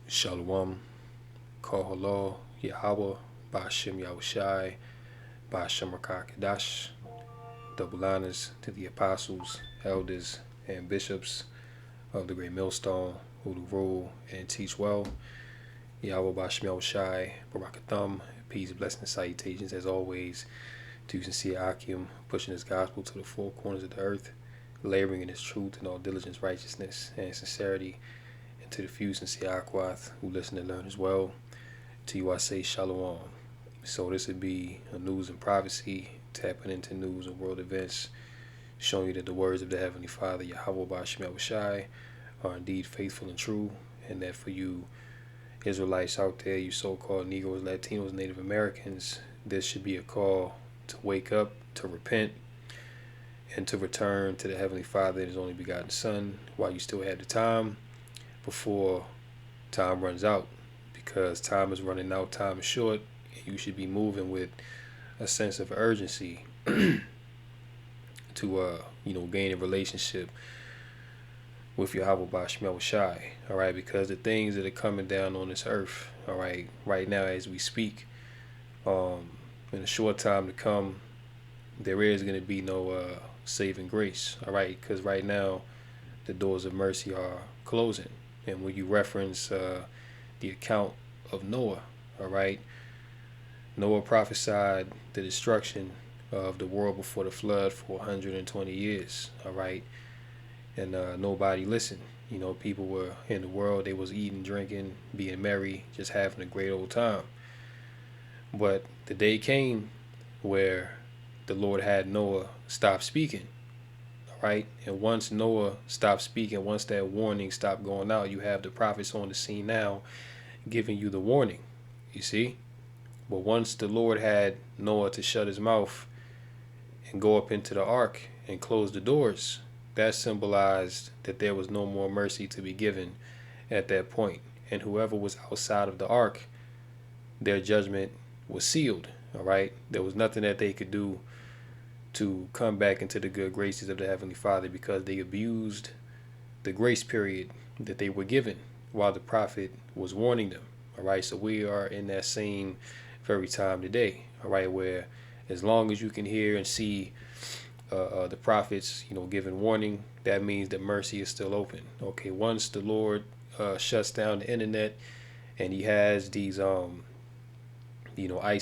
Shalom, Kohalo, Yahweh, Ba'ashem Yahushai, Ba'ashem Rakakadash. Double honors to the apostles, elders, and bishops of the Great Millstone who do rule and teach well. Yahweh Ba'ashem Yahushai, Barakathum, peace, blessings, salutations as always to sincere Akim, pushing his gospel to the four corners of the earth, laboring in his truth in all diligence, righteousness, and sincerity, and to the few sincere Aquath who listen and learn as well. To you I say Shalom. So this would be a news and prophecy, tapping into news and world events, showing you that the words of the Heavenly Father, Yahweh Ba'ashem Yahushai, are indeed faithful and true, and that for you Israelites out there, you so-called Negroes, Latinos, Native Americans, this should be a call to wake up, to repent, and to return to the Heavenly Father and His only begotten Son while you still have the time before time runs out. Because time is running out, time is short, and you should be moving with a sense of urgency to gain a relationship with Yahweh Ba'ashem Yahushai, all right, because the things that are coming down on this earth, all right now as we speak, in a short time to come, there is going to be no saving grace, all right, because right now the doors of mercy are closing. And when you reference the account of Noah, all right, Noah prophesied the destruction of the world before the flood for 120 years, all right, and nobody listened. You know, people were in the world, they was eating, drinking, being merry, just having a great old time. But the day came where the Lord had Noah stop speaking, all right? And once Noah stopped speaking, once that warning stopped going out, you have the prophets on the scene now giving you the warning, you see? But once the Lord had Noah to shut his mouth and go up into the ark and close the doors, that symbolized that there was no more mercy to be given at that point. And whoever was outside of the ark, their judgment was sealed, all right? There was nothing that they could do to come back into the good graces of the Heavenly Father because they abused the grace period that they were given while the prophet was warning them, all right? So we are in that same very time today, all right, where as long as you can hear and see the prophets, giving warning, that means that mercy is still open. Okay, once the Lord shuts down the internet and He has these, ICE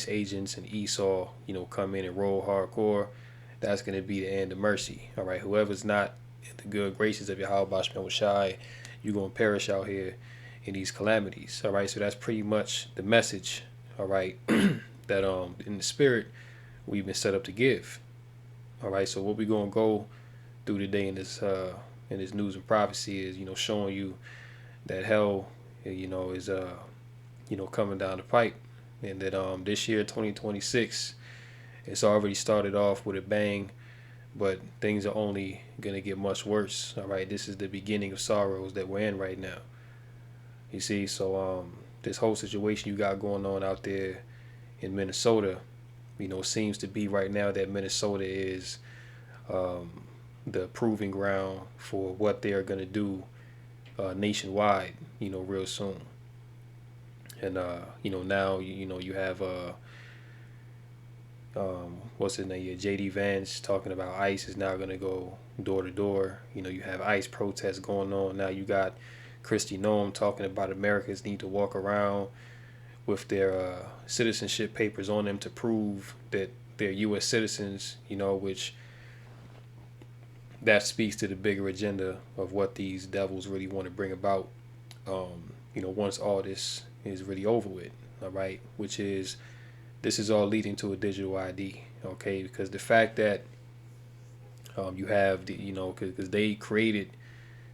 agents and Esau, come in and roll hardcore, that's going to be the end of mercy. All right, whoever's not in the good graces of Yahweh Ba'ashem Yahushai, you're going to perish out here in these calamities. All right, so that's pretty much the message, all right, that in the spirit we've been set up to give. All right, so what we're gonna go through today in this news and prophecy is, showing you that hell, is coming down the pipe, and that this year 2026, it's already started off with a bang, but things are only gonna get much worse. All right, this is the beginning of sorrows that we're in right now. You see, so this whole situation you got going on out there in Minnesota, seems to be right now that Minnesota is the proving ground for what they are going to do nationwide, real soon. And, now, you have, what's his name? Yeah, J.D. Vance talking about ICE is now going to go door to door. You have ICE protests going on. Now you got Kristi Noem talking about Americans need to walk around with their citizenship papers on them to prove that they're U.S. citizens, which that speaks to the bigger agenda of what these devils really want to bring about, once all this is really over with, all right, which is this is all leading to a digital ID, okay, because the fact that you have, because they created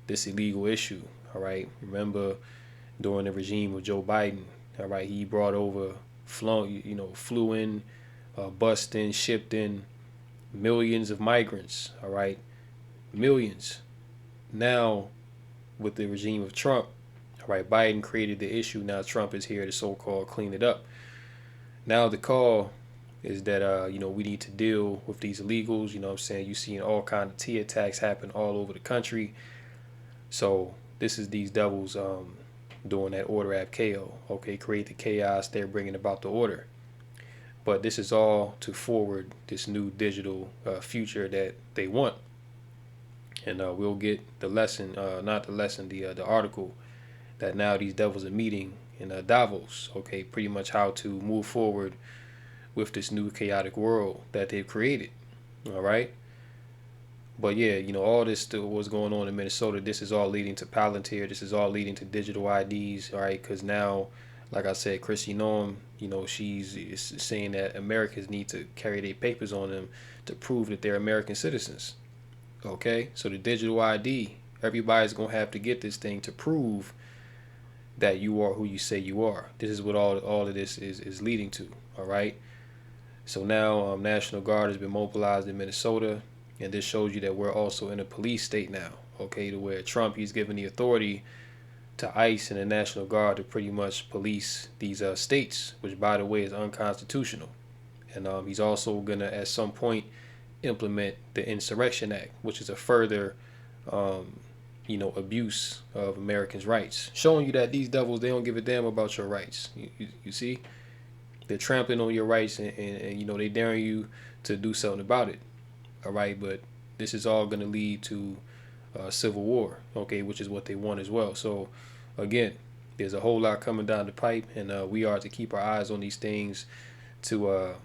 this illegal issue, all right, remember during the regime of Joe Biden, all right, he brought over, flew in, bussed in, shipped in millions of migrants, all right, millions. Now, with the regime of Trump, all right, Biden created the issue. Now Trump is here to so-called clean it up. Now the call is that, we need to deal with these illegals. You know what I'm saying? You're seeing all kind of T attacks happen all over the country. So this is these devils during that order ab chaos. Okay, create the chaos, they're bringing about the order. But this is all to forward this new digital future that they want. And we'll get the lesson, not the lesson, the article that now these devils are meeting in Davos. Okay, pretty much how to move forward with this new chaotic world that they've created. All right. But yeah, you know, all this what's going on in Minnesota, this is all leading to Palantir. This is all leading to digital IDs. All right, because now, like I said, Kristi Noem, you know, she's saying that Americans need to carry their papers on them to prove that they're American citizens. Okay, so the digital ID, everybody's gonna have to get this thing to prove that you are who you say you are. This is what all of this is leading to. All right. So now National Guard has been mobilized in Minnesota, and this shows you that we're also in a police state now. Okay, to where Trump, he's given the authority to ICE and the National Guard to pretty much police these states, which by the way is unconstitutional. And he's also gonna at some point implement the Insurrection Act, which is a further you know, abuse of Americans' rights, showing you that these devils, they don't give a damn about your rights. You see, they're trampling on your rights, and you know, they daring you to do something about it. All right, but this is all going to lead to civil war, okay, which is what they want as well. So again, there's a whole lot coming down the pipe, and we are to keep our eyes on these things to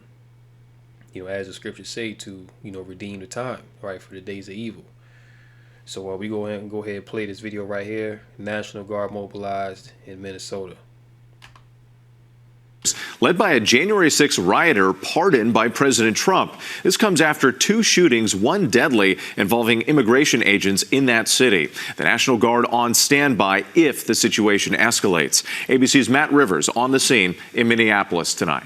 you know, as the scriptures say, to, you know, redeem the time, right, for the days of evil. So we go ahead and play this video right here. National Guard mobilized in Minnesota. Led by a January 6 rioter pardoned by President Trump. This comes after 2 shootings, 1 deadly, involving immigration agents in that city. The National Guard on standby if the situation escalates. ABC's Matt Rivers on the scene in Minneapolis tonight.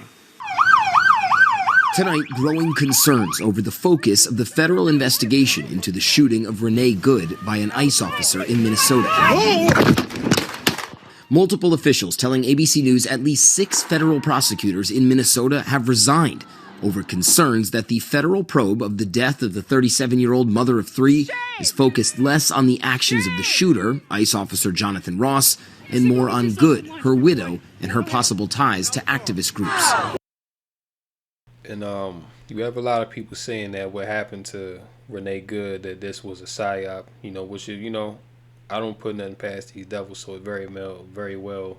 Tonight, growing concerns over the focus of the federal investigation into the shooting of Renee Good by an ICE officer in Minnesota. Multiple officials telling ABC News at least 6 federal prosecutors in Minnesota have resigned over concerns that the federal probe of the death of the 37-year-old mother of 3 is focused less on the actions of the shooter, ICE officer Jonathan Ross, and more on Good, her widow, and her possible ties to activist groups. And you have a lot of people saying that what happened to Renee Good, that this was a psyop, you know, which is, you know, I don't put nothing past these devils, so it very well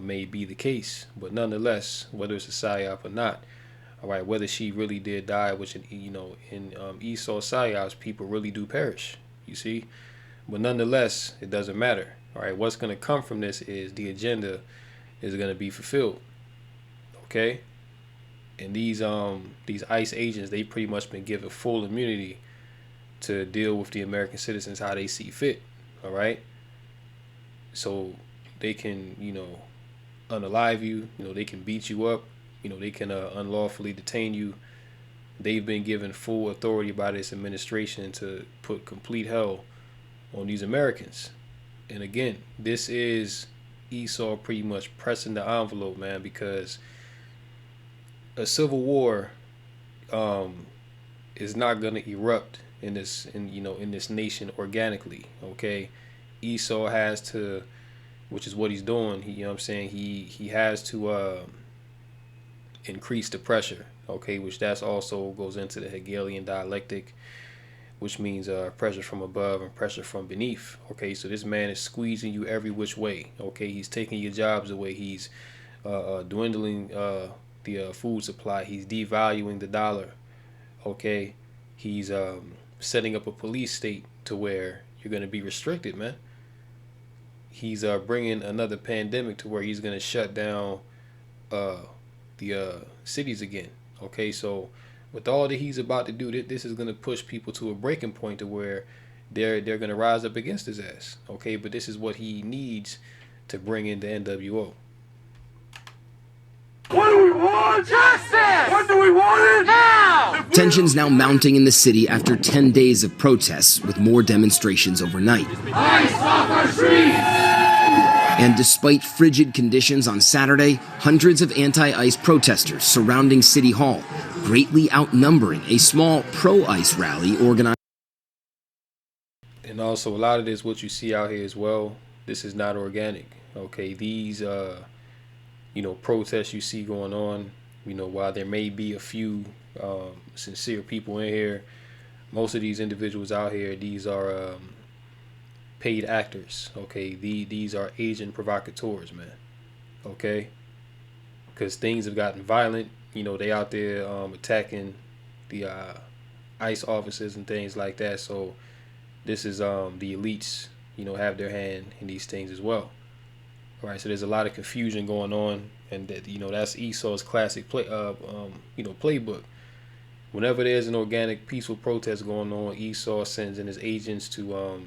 may be the case. But nonetheless, whether it's a psyop or not, all right, whether she really did die, which, you know, in Esau psyops, people really do perish, you see. But nonetheless, it doesn't matter. All right, what's going to come from this is the agenda is going to be fulfilled. Okay. And these ICE agents, they pretty much been given full immunity to deal with the American citizens how they see fit. All right. So they can, you know, unalive you. You know, they can beat you up. You know, they can unlawfully detain you. They've been given full authority by this administration to put complete hell on these Americans. And again, this is Esau pretty much pressing the envelope, man, because a civil war is not going to erupt in this nation organically. Okay, Esau has to, which is what he's doing. You know what I'm saying, he has to increase the pressure. Okay, which that's also goes into the Hegelian dialectic, which means pressure from above and pressure from beneath. Okay, so this man is squeezing you every which way. Okay, he's taking your jobs away. He's dwindling the food supply. He's devaluing the dollar. Okay, he's setting up a police state to where you're going to be restricted, man. He's bringing another pandemic to where he's going to shut down the cities again. Okay, so with all that he's about to do, this is going to push people to a breaking point to where they're going to rise up against his ass. Okay, but this is what he needs to bring in the NWO. What do we want? Justice! What do we want it? Now! Tensions now mounting in the city after 10 days of protests, with more demonstrations overnight. ICE off our streets! And despite frigid conditions on Saturday, hundreds of anti-ICE protesters surrounding City Hall, greatly outnumbering a small pro-ICE rally organized. And also, a lot of this, what you see out here as well, this is not organic. Okay, these protests you see going on, while there may be a few sincere people in here, most of these individuals out here, these are paid actors. Okay, these are agent provocateurs, man. Okay, because things have gotten violent. They out there attacking the ICE officers and things like that. So this is the elites, have their hand in these things as well. All right, so there's a lot of confusion going on, and that's Esau's classic playbook. Whenever there's an organic, peaceful protest going on, Esau sends in his agents to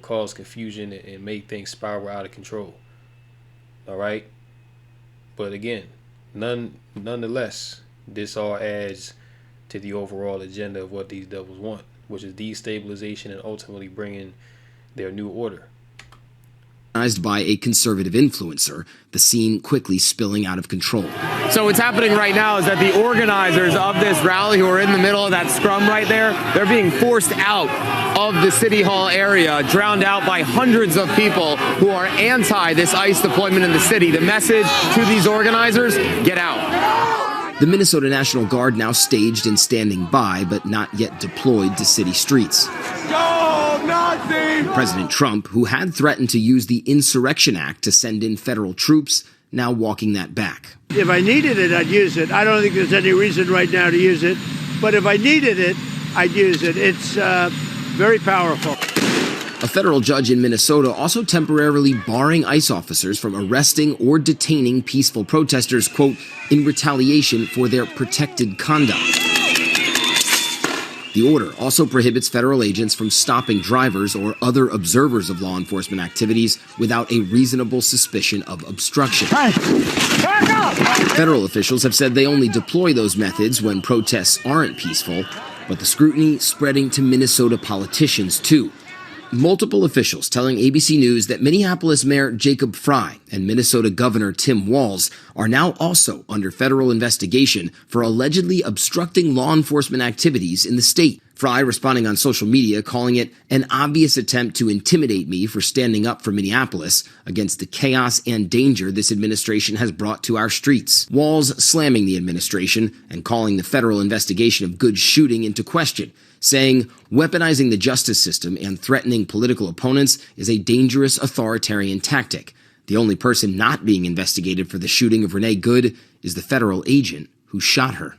cause confusion and make things spiral out of control. All right, but again, nonetheless, this all adds to the overall agenda of what these devils want, which is destabilization and ultimately bringing their new order. Organized by a conservative influencer, the scene quickly spilling out of control. So what's happening right now is that the organizers of this rally, who are in the middle of that scrum right there, they're being forced out of the City Hall area, drowned out by hundreds of people who are anti this ICE deployment in the city. The message to these organizers: get out. The Minnesota National Guard now staged and standing by, but not yet deployed to city streets. President Trump, who had threatened to use the Insurrection Act to send in federal troops, now walking that back. If I needed it, I'd use it. I don't think there's any reason right now to use it. But if I needed it, I'd use it. It's very powerful. A federal judge in Minnesota also temporarily barring ICE officers from arresting or detaining peaceful protesters, quote, in retaliation for their protected conduct. The order also prohibits federal agents from stopping drivers or other observers of law enforcement activities without a reasonable suspicion of obstruction. Federal officials have said they only deploy those methods when protests aren't peaceful, but the scrutiny spreading to Minnesota politicians too. Multiple officials telling ABC News that Minneapolis Mayor Jacob Frey and Minnesota Governor Tim Walz are now also under federal investigation for allegedly obstructing law enforcement activities in the state. Frey responding on social media, calling it an obvious attempt to intimidate me for standing up for Minneapolis against the chaos and danger this administration has brought to our streets. Walz slamming the administration and calling the federal investigation of Good's shooting into question, saying weaponizing the justice system and threatening political opponents is a dangerous authoritarian tactic. The only person not being investigated for the shooting of Renee Good is the federal agent who shot her.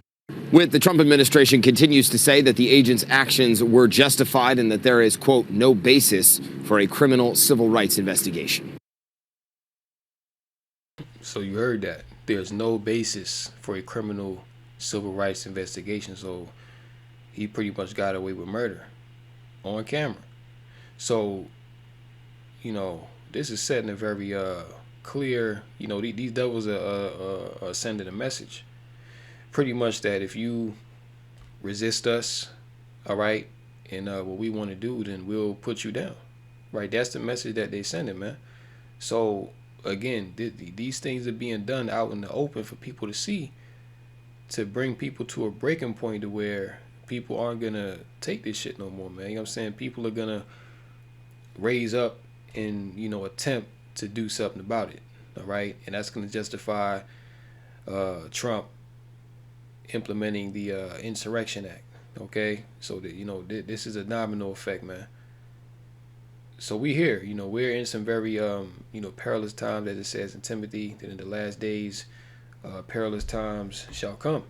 The Trump administration continues to say that the agent's actions were justified and that there is, quote, no basis for a criminal civil rights investigation. So you heard that. There's no basis for a criminal civil rights investigation. So he pretty much got away with murder on camera. So, this is setting a very clear, these devils are sending a message. Pretty much that if you resist us, all right, and what we want to do, then we'll put you down, right? That's the message that they sending, man. So, again, these things are being done out in the open for people to see, to bring people to a breaking point to where people aren't going to take this shit no more, man. You know what I'm saying? People are going to raise up and, attempt to do something about it, all right? And that's going to justify Trump implementing the Insurrection Act, okay? So that, this is a domino effect, man. So we here, we're in some very, perilous times, as it says in Timothy, that in the last days, perilous times shall come.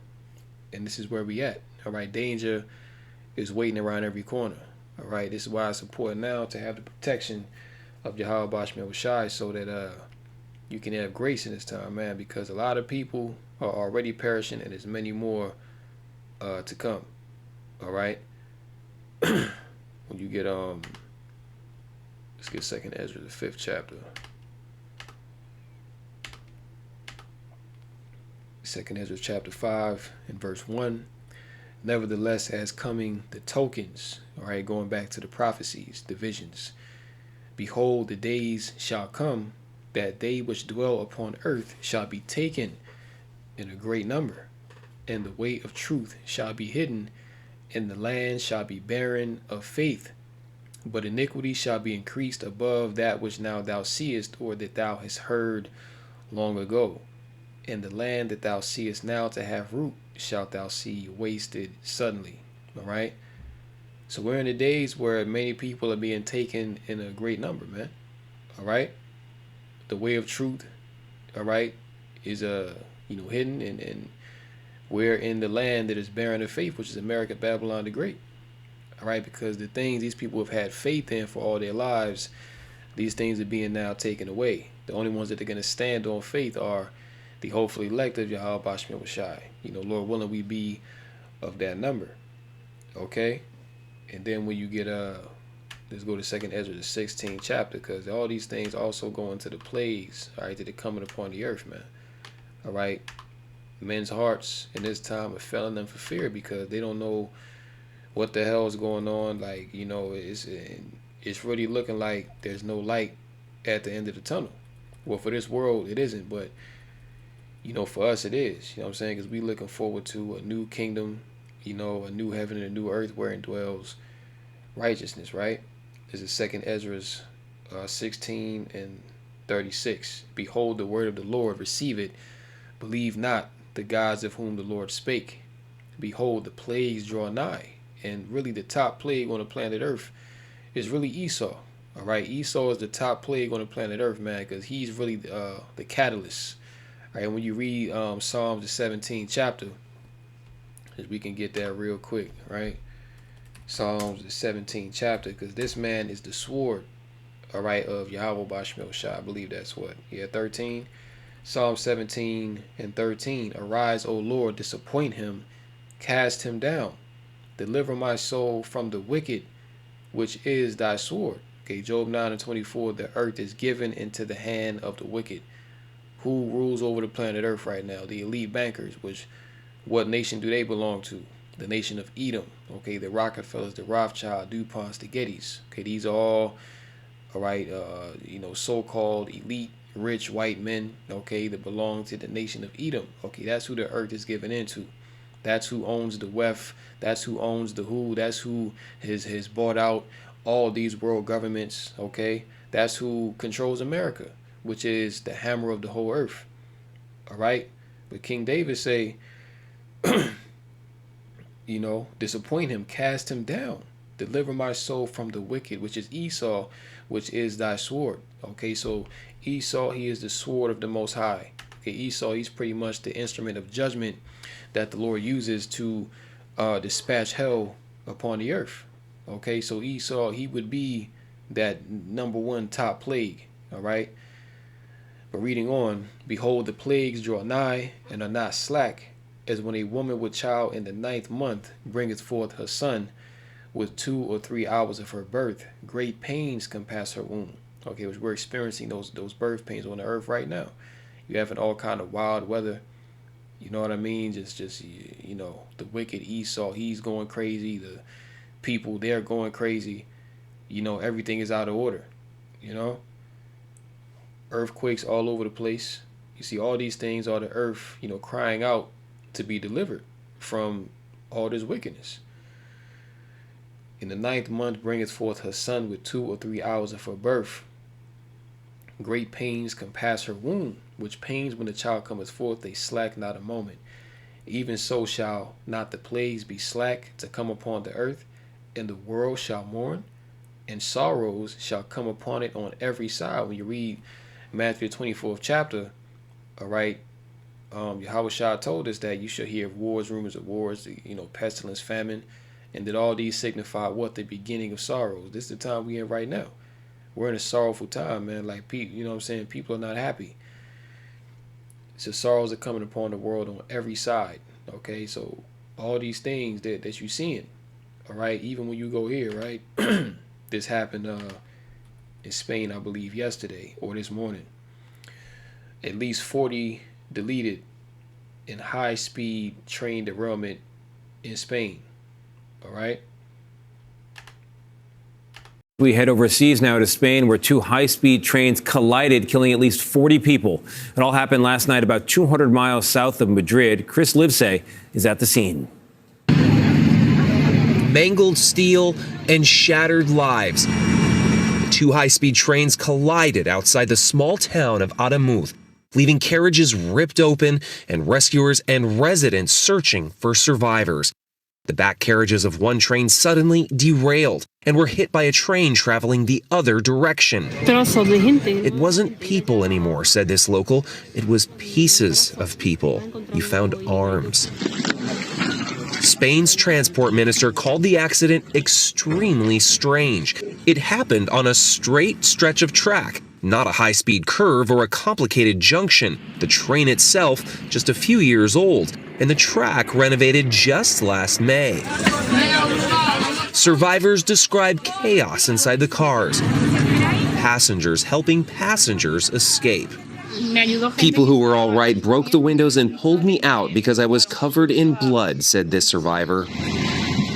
And this is where we at. All right, danger is waiting around every corner. All right, this is why it's important now to have the protection of Yahweh Bashmel Shai, so that you can have grace in this time, man, because a lot of people are already perishing and there's many more to come. All right, when you get let's get 2nd Ezra, the 5th chapter. 2nd Ezra chapter 5 and verse 1. Nevertheless, as coming the tokens, all right, going back to the prophecies, the visions, behold, the days shall come that they which dwell upon earth shall be taken in a great number, and the way of truth shall be hidden, and the land shall be barren of faith. But iniquity shall be increased above that which now thou seest, or that thou hast heard long ago. And the land that thou seest now to have root shalt thou see wasted suddenly. All right. So we're in the days where many people are being taken in a great number, man. All right. The way of truth, all right, is hidden, and we're in the land that is barren of faith, which is America, Babylon the Great. All right, because the things these people have had faith in for all their lives, these things are being now taken away. The only ones that are going to stand on faith are the hopefully elect of Yahweh Bashmel Shai. Lord willing, we be of that number. Okay? And then when you get, let's go to 2nd Ezra, the 16th chapter, because all these things also go into the plagues, all right, that are coming upon the earth, man. All right? Men's hearts in this time are failing them for fear because they don't know what the hell is going on. Like, it's really looking like there's no light at the end of the tunnel. Well, for this world, it isn't, but, for us, it is. You know what I'm saying? Because we looking forward to a new kingdom, a new heaven and a new earth wherein dwells righteousness, right? This is 2nd Ezra's 16 and 36. Behold the word of the Lord, receive it. Believe not the gods of whom the Lord spake. Behold, the plagues draw nigh. And really the top plague on the planet Earth is really Esau. All right, Esau is the top plague on the planet Earth, man, because he's really the catalyst. All right, when you read Psalms, the 17th chapter, as we can get that real quick, right? Psalms, the 17th chapter, because this man is the sword, all right, of Yahweh Bashmel Shai. I believe that's what? Yeah, 13. Psalm 17 and 13. Arise, O Lord, disappoint him, cast him down. Deliver my soul from the wicked, which is thy sword. Okay, Job 9 and 24, the earth is given into the hand of the wicked. Who rules over the planet Earth right now? The elite bankers, which, what nation do they belong to? The nation of Edom. Okay, the Rockefellers, the Rothschild, DuPonts, the Gettys. Okay, these are all right, so-called elite, rich white men, okay, that belong to the nation of Edom. Okay, that's who the earth is given into. That's who owns the WEF. That's who owns the WHO. That's who has bought out all these world governments, okay? That's who controls America, which is the hammer of the whole earth, all right? But King David say, disappoint him, cast him down. Deliver my soul from the wicked, which is Esau, which is thy sword. Okay, so Esau, he is the sword of the Most High. Okay, Esau, he's pretty much the instrument of judgment that the Lord uses to dispatch hell upon the earth. Okay, so Esau, he would be that number one top plague. All right. But reading on, behold, the plagues draw nigh and are not slack, as when a woman with child in the 9th month bringeth forth her son, with 2 or 3 hours of her birth, great pains compass her womb. Okay, which we're experiencing those birth pains on the earth right now. You having all kind of wild weather. You know what I mean? Just the wicked Esau, he's going crazy. The people, they're going crazy. Everything is out of order. Earthquakes all over the place. You see, all these things are the earth, crying out to be delivered from all this wickedness. In the 9th month bringeth forth her son with 2 or 3 hours of her birth. Great pains compass her womb, which pains when the child cometh forth, they slack not a moment. Even so shall not the plagues be slack to come upon the earth, and the world shall mourn, and sorrows shall come upon it on every side. When you read Matthew 24th chapter, all right, Yahweh Shah told us that you shall hear of wars, rumors of wars, pestilence, famine, and that all these signify what? The beginning of sorrows. This is the time we in right now. We're in a sorrowful time, man. Like, people, people are not happy. So sorrows are coming upon the world on every side. Okay, so all these things that you're seeing, all right, even when you go here, right, this happened in Spain, I believe, yesterday or this morning. At least 40 deleted in high-speed train derailment in Spain, all right? We head overseas now to Spain, where 2 high-speed trains collided, killing at least 40 people. It all happened last night about 200 miles south of Madrid. Chris Livesay is at the scene. mangled steel, and shattered lives. The two high-speed trains collided outside the small town of Adamut, leaving carriages ripped open and rescuers and residents searching for survivors. The back carriages of one train suddenly derailed and were hit by a train traveling the other direction. It wasn't people anymore, said this local. It was pieces of people. You found arms. Spain's transport minister called the accident extremely strange. It happened on a straight stretch of track, not a high-speed curve or a complicated junction. The train itself just a few years old, and the track renovated just last May. Survivors describe chaos inside the cars. Passengers helping passengers escape. People who were all right broke the windows and pulled me out because I was covered in blood, said this survivor.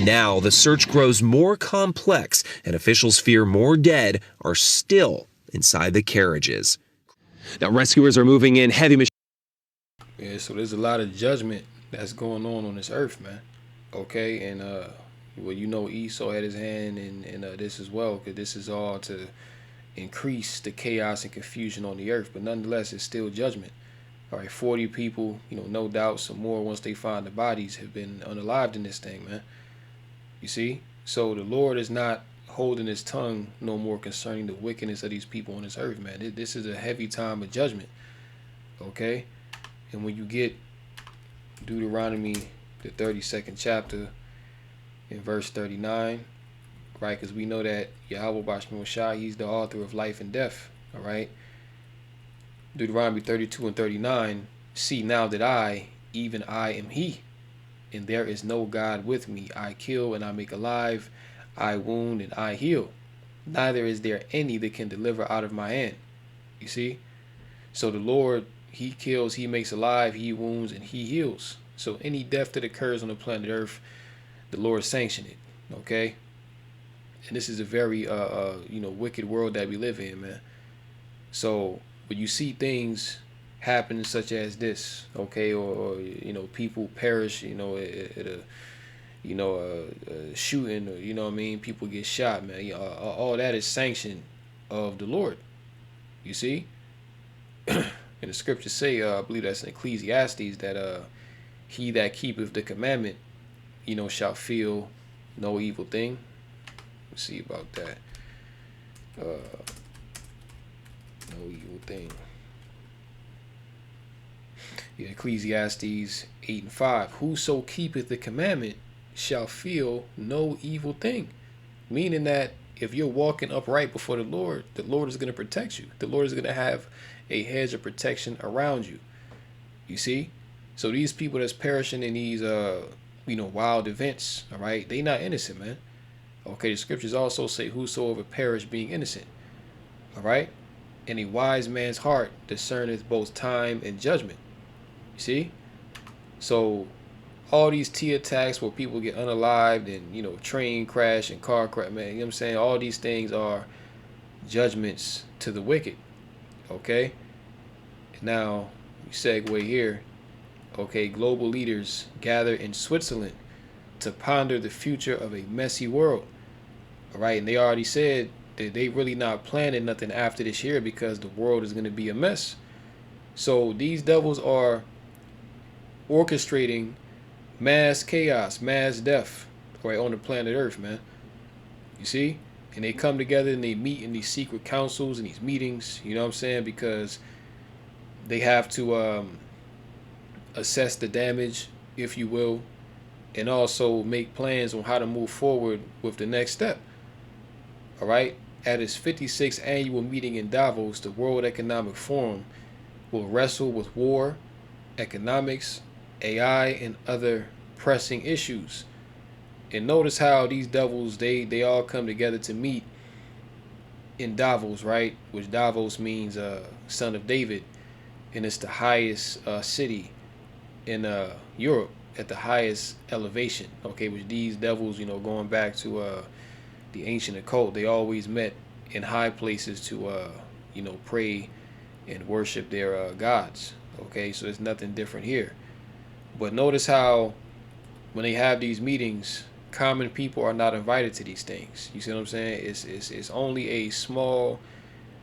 Now the search grows more complex, and officials fear more dead are still inside the carriages. Now rescuers are moving in heavy machines. Yeah, so there's a lot of judgment that's going on this earth, man. Okay, and well, you know, Esau had his hand in this as well, because this is all to increase the chaos and confusion on the earth. But nonetheless, it's still judgment. All right, 40 people, you know, no doubt some more once they find the bodies have been unalived in this thing, man. You see? So the Lord is not holding his tongue no more concerning the wickedness of these people on this earth, man. This is a heavy time of judgment. Okay? And when you get Deuteronomy, the 32nd chapter, in verse 39, right? Because we know that Yahweh Bashmi Shai, he's the author of life and death, all right? Deuteronomy 32 and 39, see now that I, even I am he, and there is no God with me. I kill and I make alive, I wound and I heal. Neither is there any that can deliver out of my hand. You see? So the Lord, he kills, he makes alive, he wounds, and he heals. So any death that occurs on the planet Earth, the Lord sanctioned it, okay? And this is a very, you know, wicked world that we live in, man. So when you see things happen such as this, okay, or you know, people perish, you know, at a, you know, a shooting, or, you know what I mean, people get shot, man. All that is sanctioned of the Lord. You see? And the scriptures say, I believe that's in Ecclesiastes, that he that keepeth the commandment, you know, shall feel no evil thing. Let's see about that. No evil thing. Yeah, Ecclesiastes 8 and 5. Whoso keepeth the commandment shall feel no evil thing. Meaning that if you're walking upright before the Lord is going to protect you. The Lord is going to have a hedge of protection around you. You see? So these people that's perishing in these, you know, wild events, all right, they not innocent, man. Okay, the scriptures also say, whosoever perish being innocent, all right? And a wise man's heart discerneth both time and judgment. You see? So all these T attacks where people get unalived and, you know, train crash and car crash, man, you know what I'm saying? All these things are judgments to the wicked, okay? Now, we segue here. Okay, global leaders gather in Switzerland to ponder the future of a messy world. All right, and they already said that they really not planning nothing after this year because the world is going to be a mess. So these devils are orchestrating mass chaos, mass death, right, on the planet Earth, man. You see? And they come together and they meet in these secret councils and these meetings, you know what I'm saying? Because they have to assess the damage, if you will, and also make plans on how to move forward with the next step. All right? At its 56th annual meeting in Davos, the World Economic Forum will wrestle with war, economics, AI, and other pressing issues. And notice how these devils, they all come together to meet in Davos, right? Which Davos means son of David. And it's the highest city in Europe, at the highest elevation, okay? Which these devils, you know, going back to the ancient occult, they always met in high places to, you know, pray and worship their gods, okay? So there's nothing different here. But notice how when they have these meetings, common people are not invited to these things. You see what I'm saying? It's only a small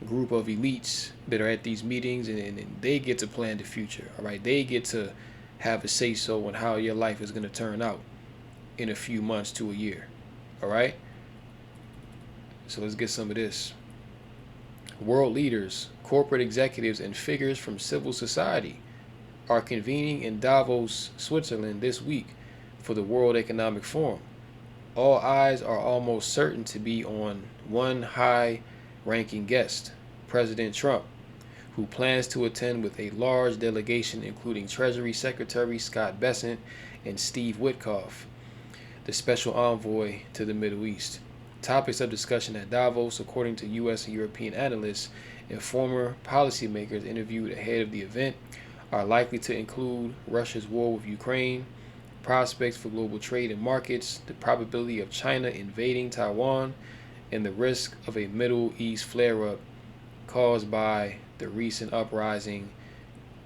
group of elites that are at these meetings, and they get to plan the future. All right, they get to have a say so on how your life is going to turn out in a few months to a year. All right, so let's get some of this. World leaders, corporate executives, and figures from civil society are convening in Davos, Switzerland this week for the World Economic Forum. All eyes are almost certain to be on one high-ranking guest, President Trump, who plans to attend with a large delegation including Treasury Secretary Scott Bessent and Steve Witkoff, the special envoy to the Middle East. Topics of discussion at Davos, according to U.S. and European analysts and former policymakers interviewed ahead of the event, are likely to include Russia's war with Ukraine, prospects for global trade and markets, the probability of China invading Taiwan, and the risk of a Middle East flare-up caused by the recent uprising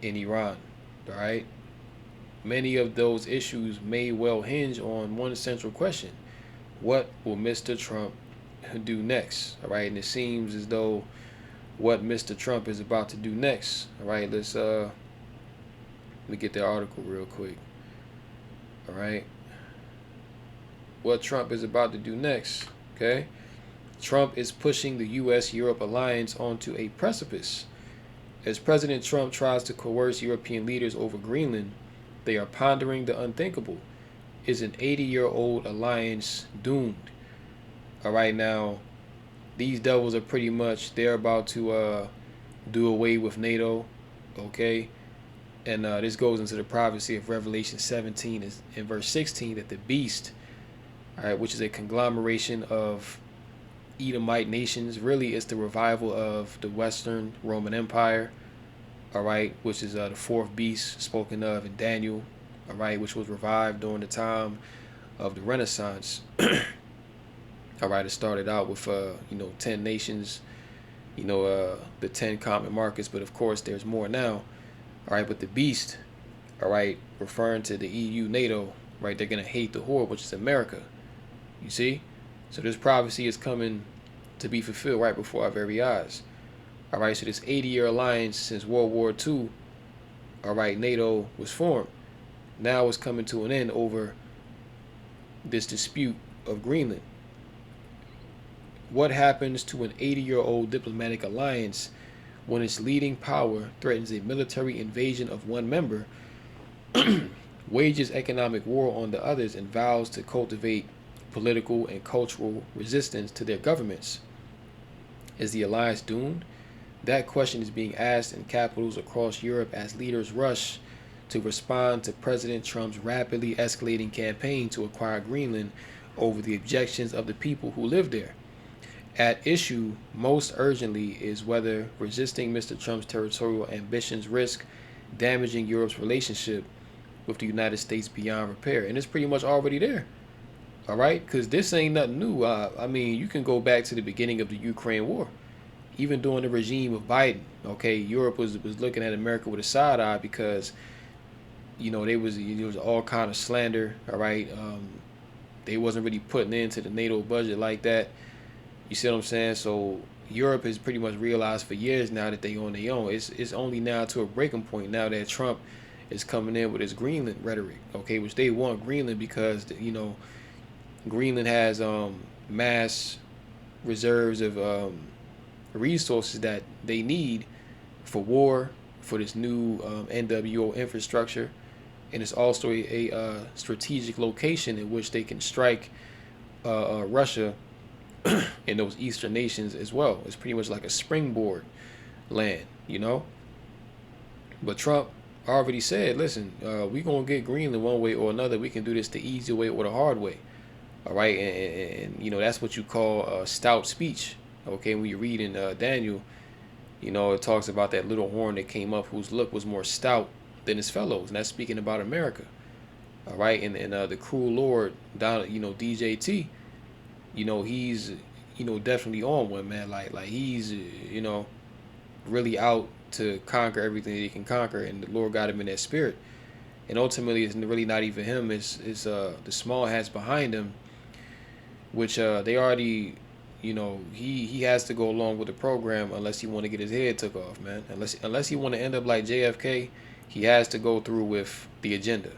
in Iran. All right? Many of those issues may well hinge on one central question: what will Mr. Trump do next? All right, and it seems as though what Mr. Trump is about to do next. All right, let me get the article real quick. All right, what Trump is about to do next. Okay, Trump is pushing the U.S.-Europe alliance onto a precipice. As President Trump tries to coerce European leaders over Greenland, they are pondering the unthinkable. Is an 80-year-old alliance doomed? All right, now, these devils are pretty much, they're about to do away with NATO, okay? And this goes into the prophecy of Revelation 17 in verse 16, that the beast, all right, which is a conglomeration of Edomite nations, really is the revival of the Western Roman Empire, all right, which is the fourth beast spoken of in Daniel, all right, which was revived during the time of the Renaissance. All right, it started out with 10 nations, the 10 common markets, but of course there's more now. All right, but the beast, all right, referring to the EU, NATO, right, they're gonna hate the horde, which is America. You see? So this prophecy is coming to be fulfilled right before our very eyes. All right, so this 80-year alliance since World War II, all right, NATO was formed. Now it's coming to an end over this dispute of Greenland. What happens to an 80-year-old diplomatic alliance when its leading power threatens a military invasion of one member, wages economic war on the others, and vows to cultivate political and cultural resistance to their governments? Is the alliance doomed? That question is being asked in capitals across Europe as leaders rush to respond to President Trump's rapidly escalating campaign to acquire Greenland over the objections of the people who live there. At issue most urgently is whether resisting Mr. Trump's territorial ambitions risk damaging Europe's relationship with the United States beyond repair. And it's pretty much already there. All right? Because this ain't nothing new. I mean, you can go back to the beginning of the Ukraine war. Even during the regime of Biden, okay, Europe was looking at America with a side eye because, there was all kind of slander, all right? They wasn't really putting into the NATO budget like that. You see what I'm saying? So Europe has pretty much realized for years now that they on their own. It's only now to a breaking point now that Trump is coming in with his Greenland rhetoric, okay, which they want Greenland because, Greenland has mass reserves of resources that they need for war, for this new NWO infrastructure, and it's also a strategic location in which they can strike Russia in those eastern nations as well. It's pretty much like a springboard land, But Trump already said, listen, we're going to get Greenland one way or another. We can do this the easy way or the hard way. All right, and that's what you call a stout speech. Okay, when you read in Daniel, it talks about that little horn that came up whose look was more stout than his fellows, and that's speaking about America. All right, and the cruel Lord down, DJT, he's definitely on one, man. Like he's really out to conquer everything that he can conquer, and the Lord got him in that spirit. And ultimately, it's really not even him. It's the small hats behind him which they already, he has to go along with the program unless he want to get his head took off, man. Unless he want to end up like JFK, he has to go through with the agenda.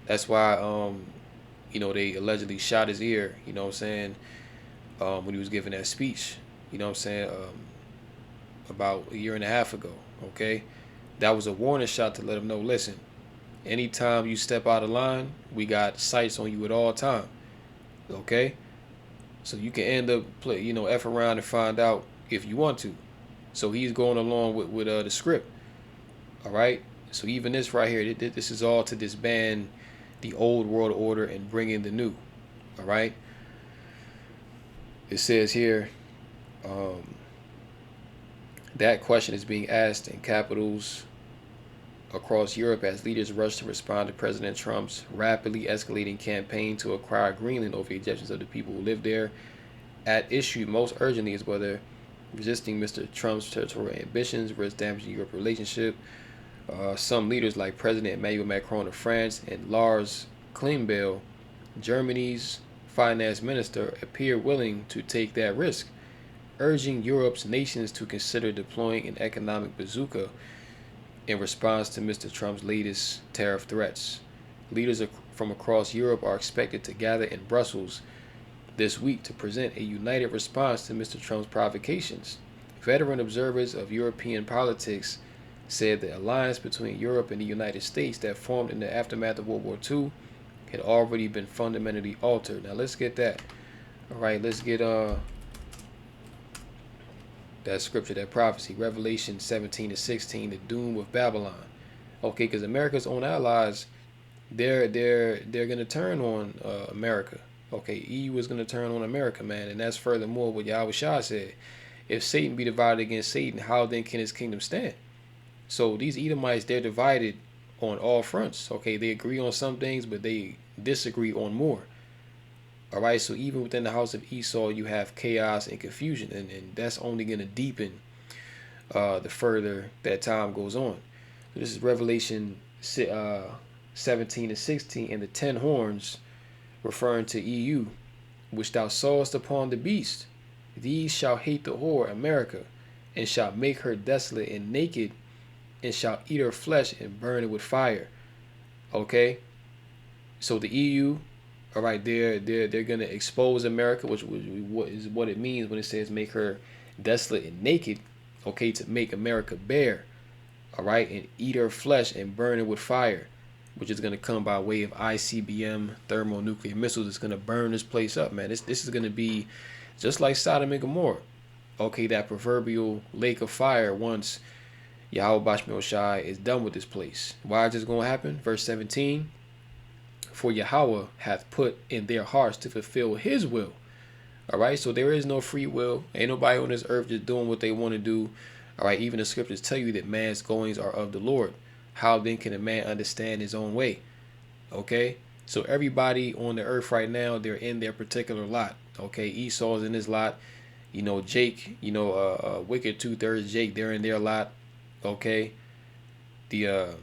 That's why they allegedly shot his ear, you know what I'm saying, when he was giving that speech, you know what I'm saying, about a year and a half ago, okay? That was a warning shot to let him know, listen, anytime you step out of line, we got sights on you at all time, okay? So you can end up F around and find out if you want to. So he's going along with the script, all right? So even this right here, this is all to disband the old world order and bring in the new, all right? It says here, that question is being asked in capitals across Europe as leaders rush to respond to President Trump's rapidly escalating campaign to acquire Greenland over the objections of the people who live there. At issue most urgently is whether resisting Mr. Trump's territorial ambitions risks damaging Europe's relationship. Some leaders like President Emmanuel Macron of France and Lars Kleinbill, Germany's finance minister, appear willing to take that risk, urging Europe's nations to consider deploying an economic bazooka in response to Mr. Trump's latest tariff threats. Leaders from across Europe are expected to gather in Brussels this week to present a united response to Mr. Trump's provocations. Veteran observers of European politics said the alliance between Europe and the United States that formed in the aftermath of World War II had already been fundamentally altered. Now let's get that. All right, let's get that scripture, that prophecy, Revelation 17-16, the doom of Babylon. Okay, because America's own allies, they're gonna turn on America. Okay, EU is gonna turn on America, man, and that's furthermore what Yahweh Shah said. If Satan be divided against Satan, how then can his kingdom stand? So these Edomites, they're divided on all fronts. Okay, they agree on some things, but they disagree on more. All right, so even within the house of Esau, you have chaos and confusion, and that's only going to deepen the further that time goes on. So this is Revelation 17-16, and the 10 horns, referring to EU, which thou sawest upon the beast. These shall hate the whore, America, and shall make her desolate and naked, and shall eat her flesh and burn it with fire. Okay, so the EU, all right, they're gonna expose America, which is what it means when it says make her desolate and naked. Okay, to make America bare, all right, and eat her flesh and burn it with fire, which is gonna come by way of ICBM thermonuclear missiles. It's gonna burn this place up, man. This is gonna be just like Sodom and Gomorrah. Okay, that proverbial lake of fire once Yahweh Bashmel Shai is done with this place. Why is this going to happen? Verse 17, for Yahweh hath put in their hearts to fulfill his will. All right, so there is no free will. Ain't nobody on this earth just doing what they want to do. All right, even the scriptures tell you that man's goings are of the Lord. How then can a man understand his own way? Okay, so everybody on the earth right now, they're in their particular lot. Okay, Esau's in his lot. Jake, wicked 2/3 Jake, they're in their lot. Okay, the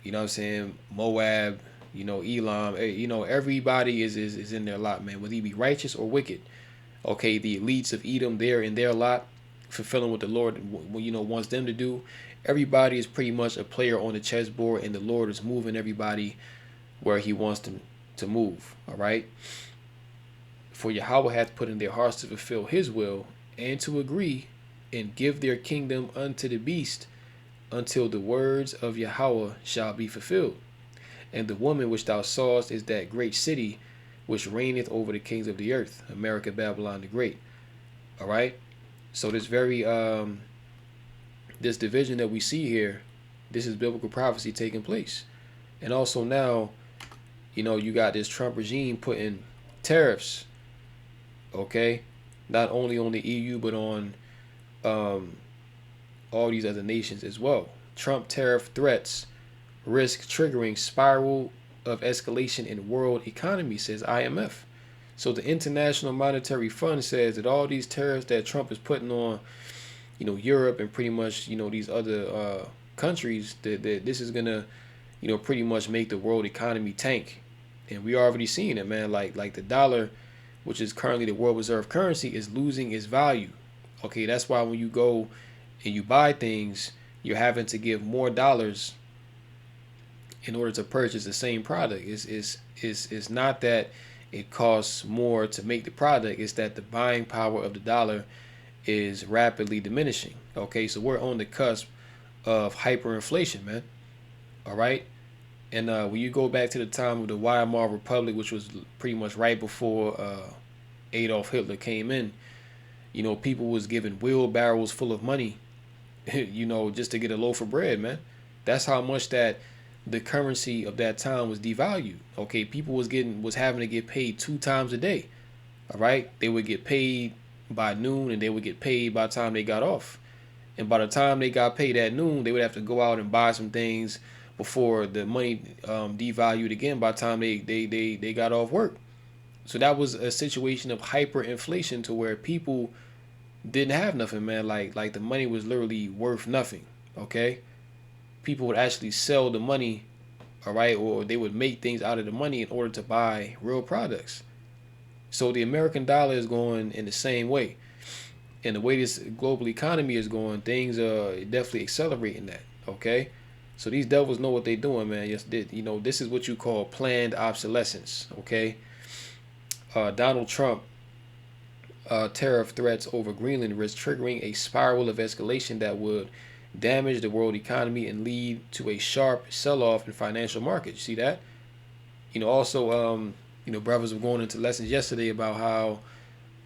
what I'm saying, Moab, Elam, everybody is in their lot, man, whether he be righteous or wicked. Okay, the elites of Edom, they're in their lot, fulfilling what the Lord wants them to do. Everybody is pretty much a player on the chessboard, and the Lord is moving everybody where he wants them to move. All right, for Yahweh hath put in their hearts to fulfill his will, and to agree and give their kingdom unto the beast, until the words of Yahweh shall be fulfilled. And the woman which thou sawest is that great city which reigneth over the kings of the earth, America, Babylon the Great. All right, so this very this division that we see here, this is biblical prophecy taking place. And also now, you got this Trump regime putting tariffs, okay, not only on the EU but on all these other nations as well. Trump tariff threats risk triggering spiral of escalation in world economy, says IMF. So the International Monetary Fund says that all these tariffs that Trump is putting on, Europe and pretty much, these other countries, that this is gonna, pretty much make the world economy tank. And we already seen it, man. Like the dollar, which is currently the world reserve currency, is losing its value. Okay, that's why when you go and you buy things, you're having to give more dollars in order to purchase the same product. It's not that it costs more to make the product, it's that the buying power of the dollar is rapidly diminishing. Okay, so we're on the cusp of hyperinflation, man. All right. And when you go back to the time of the Weimar Republic, which was pretty much right before Adolf Hitler came in, you know, people was giving wheelbarrows full of money, you know, just to get a loaf of bread, man. That's how much that the currency of that time was devalued. Okay, people was having to get paid 2 times a day. All right, they would get paid by noon and they would get paid by the time they got off. And by the time they got paid at noon, they would have to go out and buy some things before the money devalued again by the time they got off work. So that was a situation of hyperinflation to where people didn't have nothing, man. Like the money was literally worth nothing. Okay, people would actually sell the money, all right, or they would make things out of the money in order to buy real products. So the American dollar is going in the same way, and the way this global economy is going, things are definitely accelerating that. Okay. So these devils know what they're doing, man. Yes, you know, this is what you call planned obsolescence, okay? Donald Trump tariff threats over Greenland risk triggering a spiral of escalation that would damage the world economy and lead to a sharp sell-off in financial markets. You see that? You know, also, you know, brothers were going into lessons yesterday about how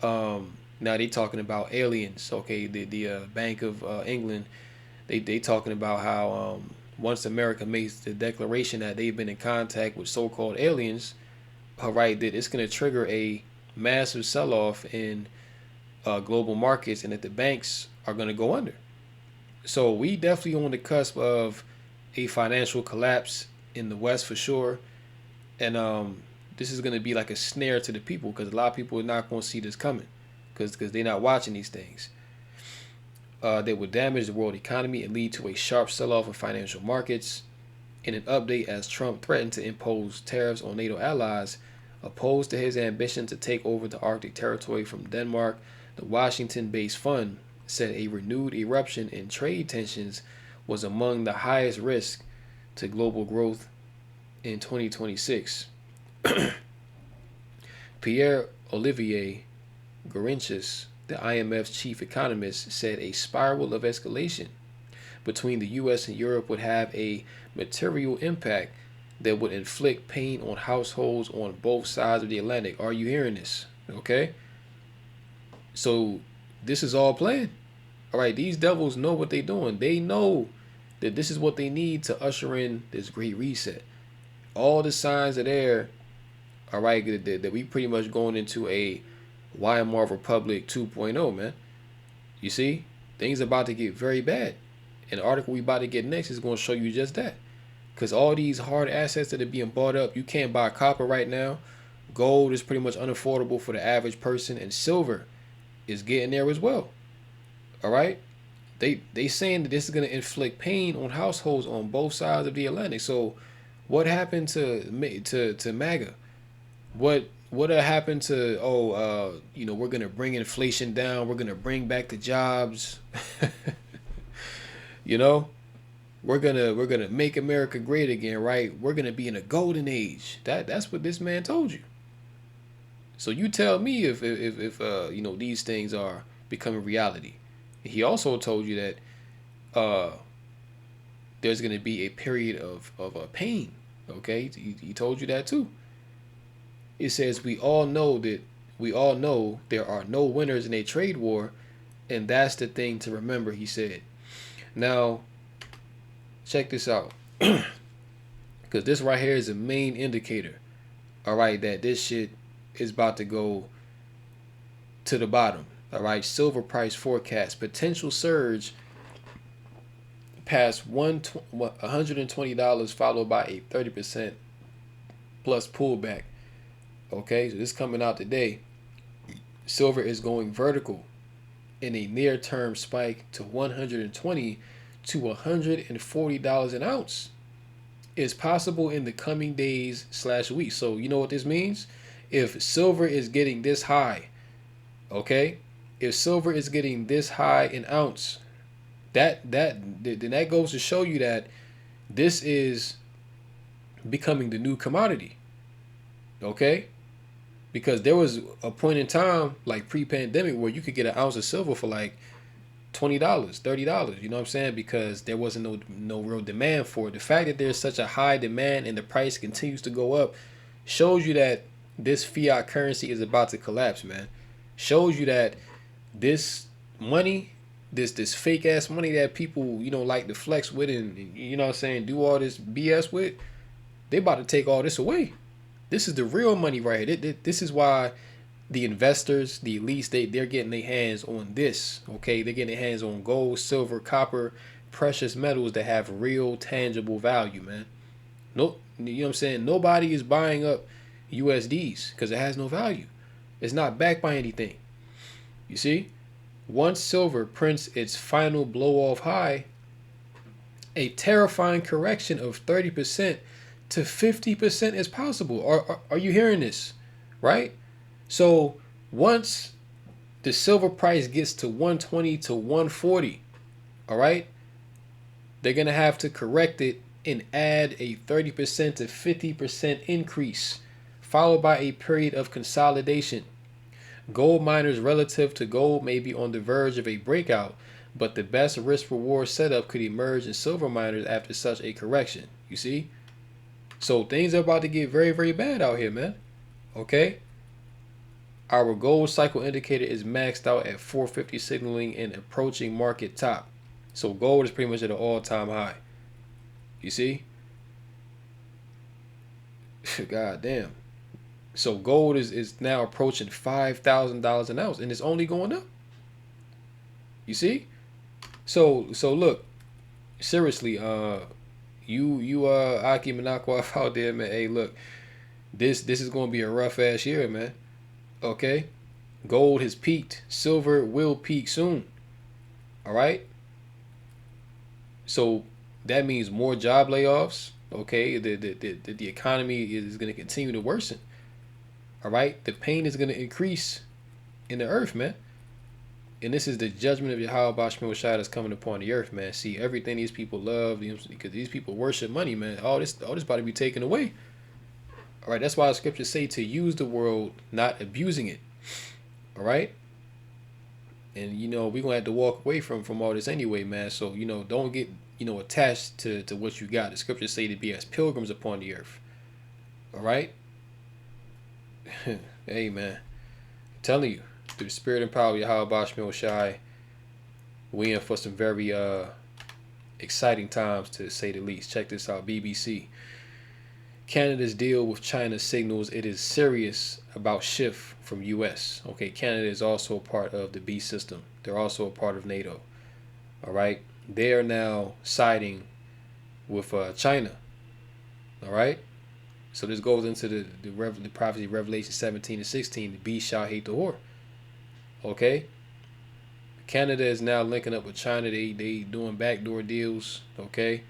now they talking about aliens, okay? The Bank of England, they talking about how once America makes the declaration that they've been in contact with so-called aliens, all right, that it's going to trigger a massive sell-off in global markets and that the banks are going to go under. So we definitely on the cusp of a financial collapse in the West for sure. And this is going to be like a snare to the people because a lot of people are not going to see this coming because they're not watching these things. That would damage the world economy and lead to a sharp sell-off in financial markets. In an update, as Trump threatened to impose tariffs on NATO allies opposed to his ambition to take over the Arctic territory from Denmark, the Washington-based fund said a renewed eruption in trade tensions was among the highest risk to global growth in 2026. Pierre-Olivier Gourinchas, the IMF's chief economist, said a spiral of escalation between the U.S. and Europe would have a material impact that would inflict pain on households on both sides of the Atlantic. Are you hearing this? Okay. So this is all planned. All right. These devils know what they're doing. They know that this is what they need to usher in this great reset. All the signs are there. All right. That we pretty much going into a Weimar Republic 2.0, man. You see, things are about to get very bad. And the article we about to get next is going to show you just that. Because all these hard assets that are being bought up, you can't buy copper right now. Gold is pretty much unaffordable for the average person, and silver is getting there as well. All right, they saying that this is going to inflict pain on households on both sides of the Atlantic. So, what happened to MAGA? What happened to you know, we're going to bring inflation down, we're going to bring back the jobs. You know, we're gonna make America great again, right? We're gonna be in a golden age. That's what this man told you. So you tell me if you know, these things are becoming reality. He also told you that there's gonna be a period of pain. Okay, he told you that too. It says we all know there are no winners in a trade war, and that's the thing to remember, he said. Now, check this out, because this right here is a main indicator, all right, that this shit is about to go to the bottom. All right, silver price forecast, potential surge past $120, followed by a 30% plus pullback. Okay, so this coming out today. Silver is going vertical in a near-term spike to $120 to $140 an ounce. Is possible in the coming days / weeks. So you know what this means? if silver is getting this high, okay, if silver is getting this high an ounce, then that goes to show you that this is becoming the new commodity, okay? Because there was a point in time, like pre-pandemic, where you could get an ounce of silver for like $20, $30, you know what I'm saying? Because there wasn't no real demand for it. The fact that there's such a high demand and the price continues to go up shows you that this fiat currency is about to collapse, man. Shows you that this money, this fake ass money that people, you know, like to flex with and, you know what I'm saying, do all this BS with, they about to take all this away. This is the real money right here. This is why the investors, the elites, they're getting their hands on this, okay? They're getting their hands on gold, silver, copper, precious metals that have real tangible value, man. No, you know what I'm saying? Nobody is buying up USDs because it has no value. It's not backed by anything. You see? Once silver prints its final blow-off high, a terrifying correction of 30% to 50% is possible. Are you hearing this? Right? So once the silver price gets to 120 to 140, all right, they're going to have to correct it and add a 30% to 50% increase, followed by a period of consolidation. Gold miners relative to gold may be on the verge of a breakout, but the best risk-reward setup could emerge in silver miners after such a correction. You see? So things are about to get very, very bad out here, man. Okay? Our gold cycle indicator is maxed out at 450, signaling an approaching market top. So gold is pretty much at an all-time high. You see? God damn. So gold is now approaching $5,000 an ounce, and it's only going up. You see? So look, seriously, you Aki Manakwa out there, man. Hey, look, this is gonna be a rough ass year, man. Okay? Gold has peaked. Silver will peak soon. All right? So that means more job layoffs. Okay? The economy is gonna continue to worsen. All right, the pain is going to increase in the earth, man. And this is the judgment of Yahweh Bashmil Shai that's coming upon the earth, man. See, everything these people love, because these people worship money, man. All this about to be taken away. All right, that's why the scriptures say to use the world, not abusing it. All right. And, you know, we're going to have to walk away from all this anyway, man. So, you know, don't get, you know, attached to what you got. The scriptures say to be as pilgrims upon the earth. All right. Hey, man, I'm telling you, through the spirit and power of Yahweh Bashmil Shai, we in for some very exciting times, to say the least. Check this out, BBC. Canada's deal with China signals it is serious about shift from U.S. Okay, Canada is also a part of the B system. They're also a part of NATO. All right, they are now siding with China. All right. So this goes into the prophecy of Revelation 17 and 16. The beast shall hate the whore. Okay? Canada is now linking up with China. They doing backdoor deals. Okay?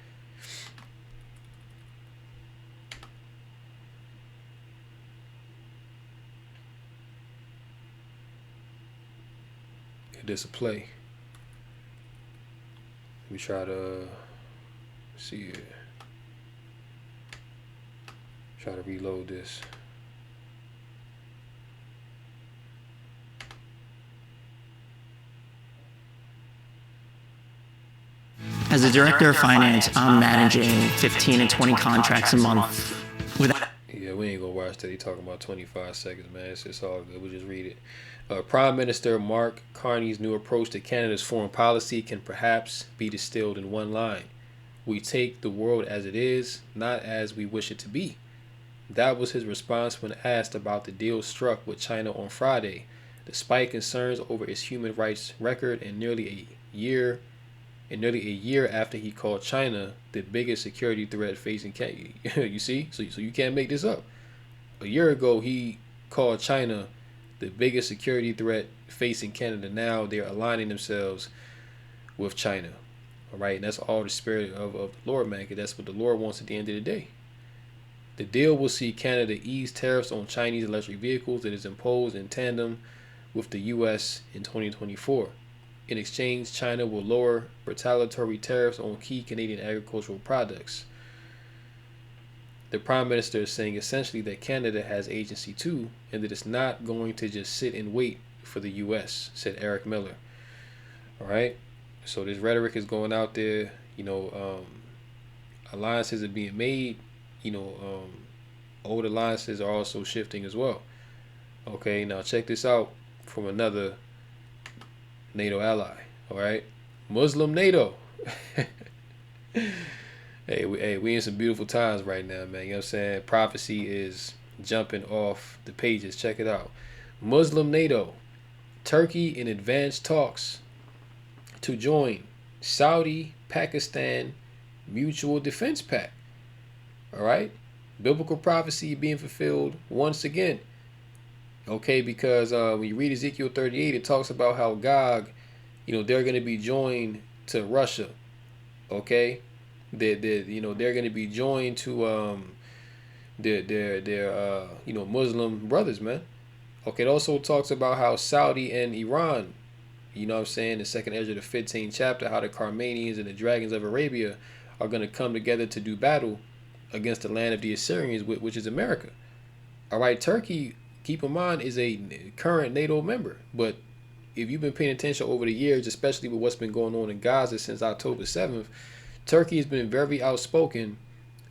Get this a play. Let me try to see here. Try to reload this. As a director of finance, I'm managing 15 and 20 contracts a month. Yeah, we ain't gonna watch that. He talking about 25 seconds, man. It's all good. We'll just read it. Prime Minister Mark Carney's new approach to Canada's foreign policy can perhaps be distilled in one line. We take the world as it is, not as we wish it to be. That was his response when asked about the deal struck with China on Friday, despite concerns over its human rights record and nearly a year after he called China the biggest security threat facing Canada. You see? So you can't make this up. A year ago, he called China the biggest security threat facing Canada. Now they're aligning themselves with China. All right? And that's all the spirit of the Lord, man, because that's what the Lord wants at the end of the day. The deal will see Canada ease tariffs on Chinese electric vehicles that is imposed in tandem with the U.S. in 2024. In exchange, China will lower retaliatory tariffs on key Canadian agricultural products. The Prime Minister is saying essentially that Canada has agency too, and that it's not going to just sit and wait for the U.S., said Eric Miller. All right? So this rhetoric is going out there. Alliances are being made. Old alliances are also shifting as well. Okay, now check this out from another NATO ally. All right? Muslim NATO. Hey, we in some beautiful times right now, man. You know what I'm saying? Prophecy is jumping off the pages. Check it out. Muslim NATO. Turkey in advanced talks to join Saudi-Pakistan Mutual Defense Pact. All right? Biblical prophecy being fulfilled once again. Okay, because when you read Ezekiel 38, it talks about how Gog, they're going to be joined to Russia. Okay? They're going to be joined to their Muslim brothers, man. Okay, it also talks about how Saudi and Iran, the 2nd Ezra, the 15th chapter, how the Carmanians and the dragons of Arabia are going to come together to do battle against the land of the Assyrians, which is America. All right, Turkey, keep in mind, is a current NATO member, but if you've been paying attention over the years, especially with what's been going on in Gaza since October 7th, Turkey has been very outspoken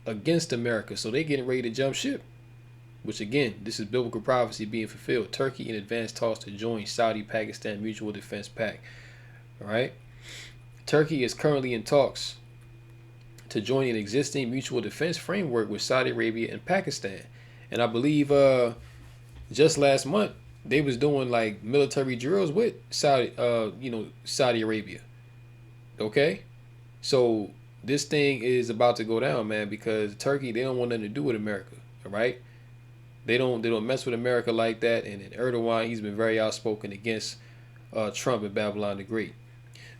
against America, so they're getting ready to jump ship. Which again, this is biblical prophecy being fulfilled. Turkey in advanced talks to join Saudi-Pakistan Mutual Defense Pact. All right. Turkey is currently in talks to join an existing mutual defense framework with Saudi Arabia and Pakistan. And I believe just last month they was doing like military drills with Saudi Arabia. Okay, so this thing is about to go down, man, because Turkey, they don't want nothing to do with America. All right. They don't mess with America like that. And Erdogan, he's been very outspoken against Trump and Babylon the Great.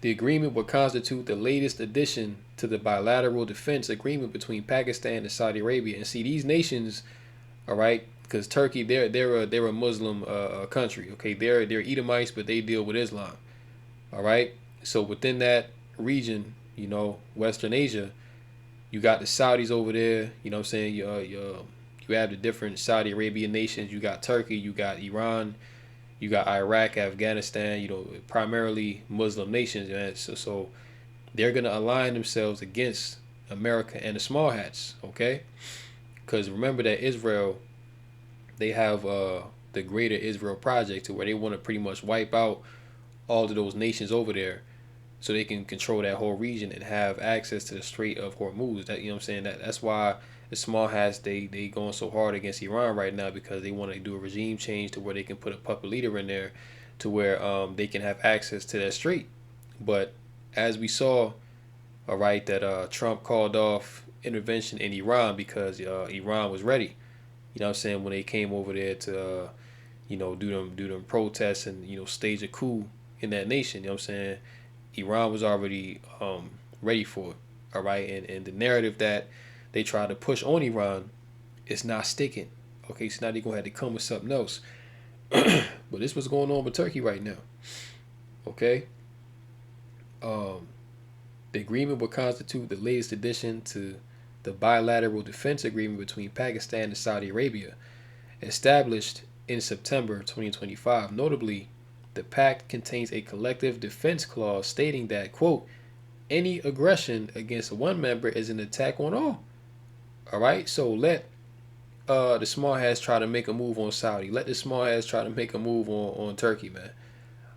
The agreement will constitute the latest addition to the bilateral defense agreement between Pakistan and Saudi Arabia. And see, these nations, all right, because Turkey, they're a Muslim country. Okay, they're Edomites, but they deal with Islam. All right, so within that region, Western Asia, you got the Saudis over there. You know what I'm saying? You have the different Saudi Arabian nations. You got Turkey. You got Iran. You got Iraq, Afghanistan. Primarily Muslim nations. Man. So they're gonna align themselves against America and the small hats. Okay, because remember that Israel, they have the Greater Israel Project, to where they want to pretty much wipe out all of those nations over there, so they can control that whole region and have access to the Strait of Hormuz. That's why the small hats, they going so hard against Iran right now, because they want to do a regime change to where they can put a puppet leader in there to where they can have access to that strait. But as we saw, all right, that Trump called off intervention in Iran because Iran was ready. When they came over there to do them protests and stage a coup in that nation. Iran was already ready for it. All right, and the narrative that they try to push on Iran, it's not sticking. Okay, so now they're going to have to come with something else. But this is what's going on with Turkey right now. Okay. The agreement will constitute the latest addition to the bilateral defense agreement between Pakistan and Saudi Arabia, established in September 2025. Notably, the pact contains a collective defense clause stating that, quote, any aggression against one member is an attack on all. All right, so let the small hats try to make a move on Saudi. Let the small hats try to make a move on Turkey, man.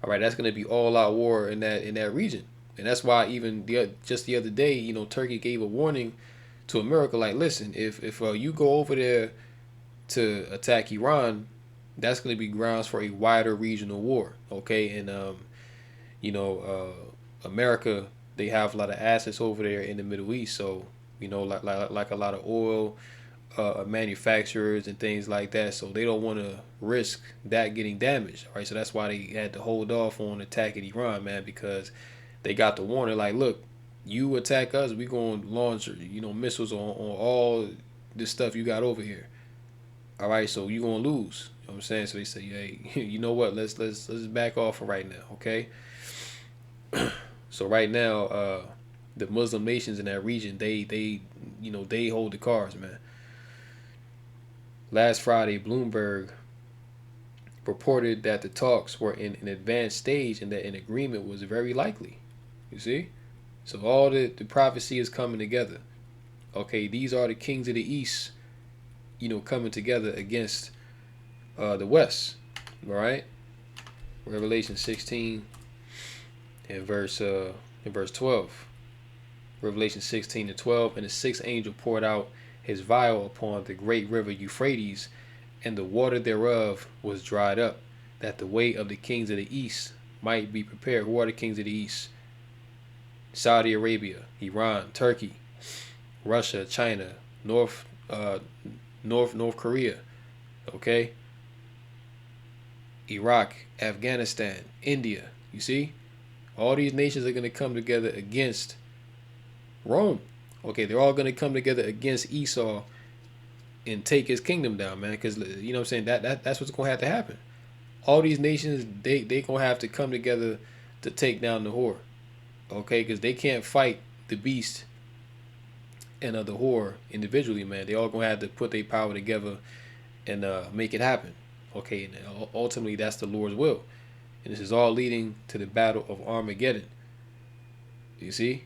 All right, that's going to be all-out war in that region. And that's why even just the other day, Turkey gave a warning to America, like, listen, if you go over there to attack Iran, that's going to be grounds for a wider regional war, okay? And, America, they have a lot of assets over there in the Middle East, so, like a lot of oil manufacturers and things like that, so they don't want to risk that getting damaged, all right? So that's why they had to hold off on attacking Iran, man, because they got the warning, like, look, you attack us, we going to launch, missiles on all this stuff you got over here. All right, so you gonna lose. You know what I'm saying? So they say, hey, you know what? Let's back off for right now, okay? So right now, the Muslim nations in that region, they hold the cards, man. Last Friday, Bloomberg reported that the talks were in an advanced stage and that an agreement was very likely. You see? So all the prophecy is coming together. Okay, these are the kings of the East, coming together against the West. All right? Revelation 16 and verse 12. Revelation 16 and 12. And the sixth angel poured out his vial upon the great river Euphrates, and the water thereof was dried up, that the way of the kings of the East might be prepared. Who are the kings of the East? Saudi Arabia, Iran, Turkey, Russia, China, North Korea, okay? Iraq, Afghanistan, India. You see? All these nations are going to come together against Rome. Okay, they're all going to come together against Esau and take his kingdom down, man. Because, you know what I'm saying, that's what's going to have to happen. All these nations, they going to have to come together to take down the whore. Okay, because they can't fight the beast and the whore individually, man. They all going to have to put their power together and make it happen. Okay, and ultimately that's the Lord's will. And this is all leading to the battle of Armageddon. You see?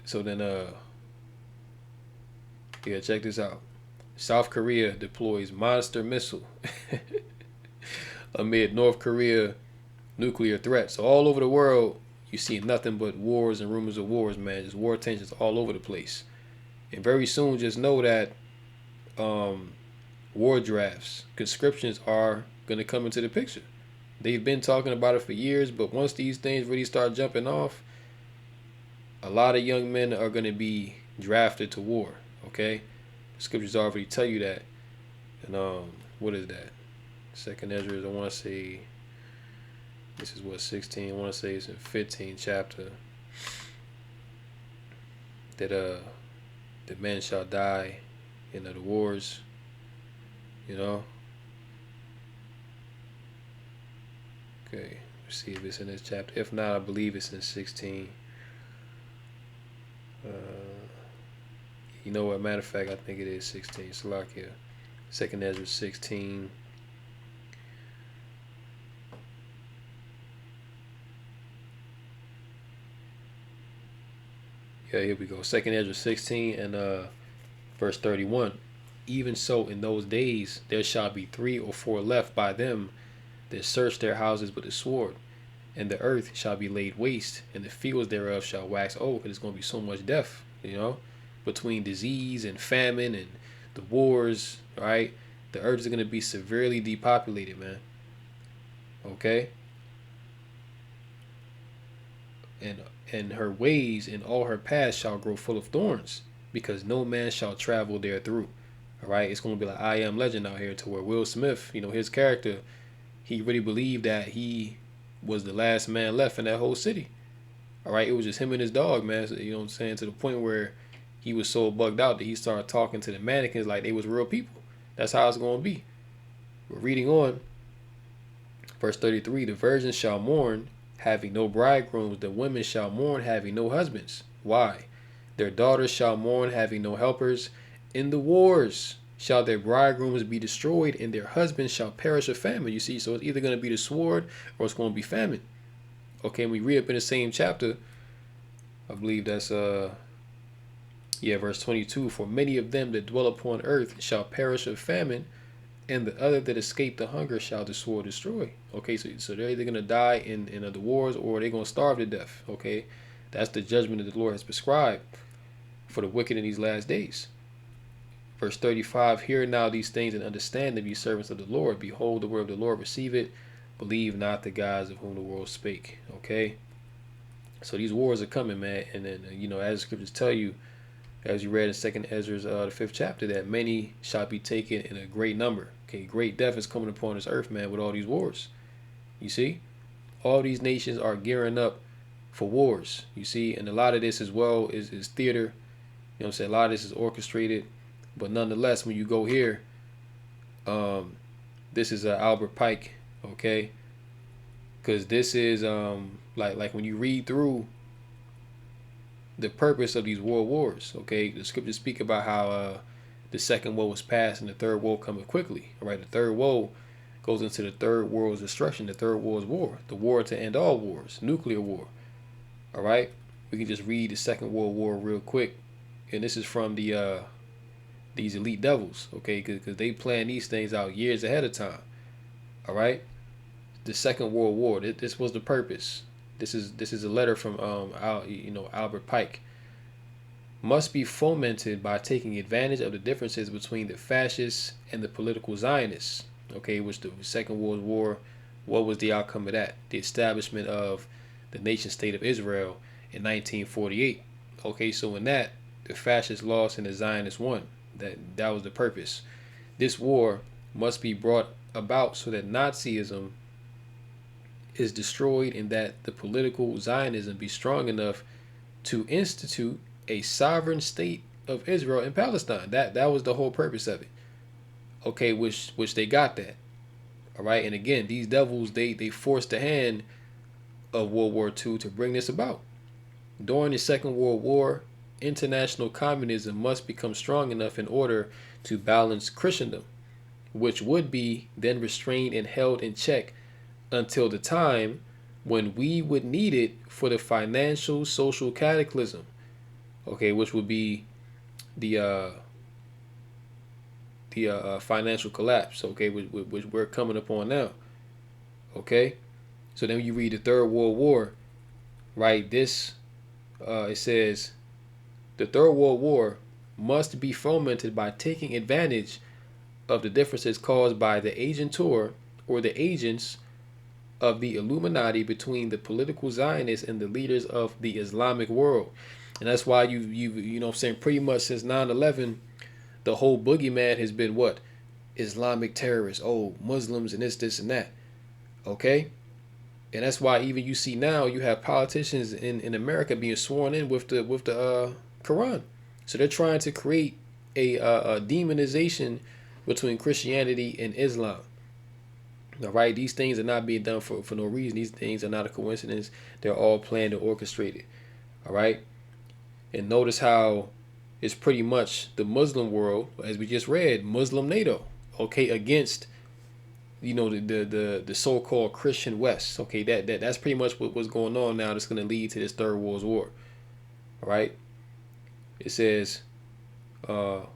So then, check this out. South Korea deploys monster missile amid North Korea nuclear threat. So all over the world, you see nothing but wars and rumors of wars, man. Just war tensions all over the place. And very soon, just know that war drafts, conscriptions are going to come into the picture. They've been talking about it for years, but once these things really start jumping off, a lot of young men are going to be drafted to war, okay? The scriptures already tell you that. And what is that? Second Ezra, I want to say, this is what, 16, I want to say it's in 15th chapter, that the men shall die in the wars, Okay, let's see if it's in this chapter. If not, I believe it's in 16. You know what? Matter of fact, I think it is 16. Salakia. Second Ezra 16. Yeah, here we go. Second Ezra 16 and verse 31. Even so, in those days there shall be 3 or 4 left by them that search their houses with the sword, and the earth shall be laid waste, and the fields thereof shall wax old. There's going to be so much death, between disease and famine and the wars, right? The earth is going to be severely depopulated, man. Okay? And her ways and all her paths shall grow full of thorns, because no man shall travel there through. All right? It's going to be like I Am Legend out here, to where Will Smith, his character, he really believed that he was the last man left in that whole city. All right? It was just him and his dog, man. So, you know what I'm saying? To the point where he was so bugged out that he started talking to the mannequins like they was real people. That's how it's going to be. We're reading on. Verse 33, the virgins shall mourn, having no bridegrooms. The women shall mourn, having no husbands. Why? Their daughters shall mourn, having no helpers. In the wars shall their bridegrooms be destroyed, and their husbands shall perish of famine. You see, so it's either going to be the sword or it's going to be famine. Okay, and we read up in the same chapter. I believe that's verse 22. For many of them that dwell upon earth shall perish of famine, and the other that escape the hunger shall the sword destroy. Okay, so they're either going to die in the wars, or they're going to starve to death. Okay, that's the judgment that the Lord has prescribed for the wicked in these last days. Verse 35, hear now these things and understand them, ye servants of the Lord. Behold the word of the Lord, receive it. Believe not the gods of whom the world spake. Okay, so these wars are coming, man. And then, as the scriptures tell you, as you read in 2nd Ezra, the 5th chapter, that many shall be taken in a great number. Okay, great death is coming upon this earth, man, with all these wars. You see? All these nations are gearing up for wars. You see? And a lot of this as well is theater. You know what I'm saying? A lot of this is orchestrated But nonetheless, when you go here, this is Albert Pike, okay? Because this is like when you read through the purpose of these world wars, okay? The scriptures speak about how the second woe was past and the third woe cometh quickly, all right? The third woe goes into the third world's destruction. The third world's war, the war to end all wars, nuclear war, all right? We can just read the Second World War real quick, and this is from the these elite devils, okay? Because they plan these things out years ahead of time, all right? The Second World War. This was the purpose. This is a letter from Albert Pike. Must be fomented by taking advantage of the differences between the fascists and the political Zionists. Okay, which the Second World War, what was the outcome of that? The establishment of the nation state of Israel in 1948. Okay, so in that, the fascists lost and the Zionists won. That was the purpose. This war must be brought about so that Nazism is destroyed and that the political Zionism be strong enough to institute a sovereign state of Israel and Palestine. That was the whole purpose of it. Okay, which they got that. All right, and again, these devils, they forced the hand of World War II to bring this about. During the Second World War, international communism must become strong enough in order to balance Christendom, which would be then restrained and held in check until the time when we would need it for the financial social cataclysm, okay, which would be the financial collapse, okay, which we're coming upon now, okay. So then you read the Third World War, right? This it says the Third World War must be fomented by taking advantage of the differences caused by the agentur or the agents of the Illuminati between the political Zionists and the leaders of the Islamic world. And that's why you know what I'm saying, pretty much since 9/11, the whole boogeyman has been what? Islamic terrorists, Muslims and this and that. Okay? And that's why even you see now you have politicians in America being sworn in with the Quran. So they're trying to create a demonization between Christianity and Islam. All right, these things are not being done for no reason. These things are not a coincidence. They're all planned and orchestrated. All right, and notice how it's pretty much the Muslim world, as we just read, Muslim NATO, okay, against the so-called Christian West. Okay, that's pretty much what's going on now. That's going to lead to this Third World War. All right, it says the